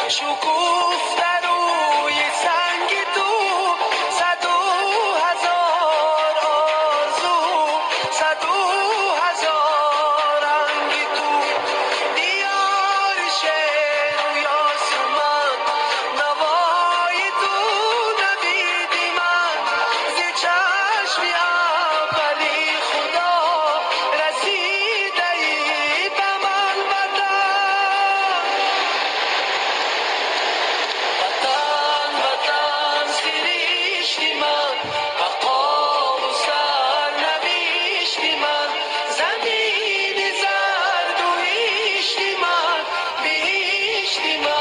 شکوفته روی سنگ تو، 100,000 آرزو، 100,000 رنگ تو. دیار شعر و یاسمن، نوای تو نویدی من. زی چشم اولی خدا رسیده ای به من. وطن وطن سرشتی من، مقام و سرنوشتی من. زمین زرد و هشتی من، بهشتی من.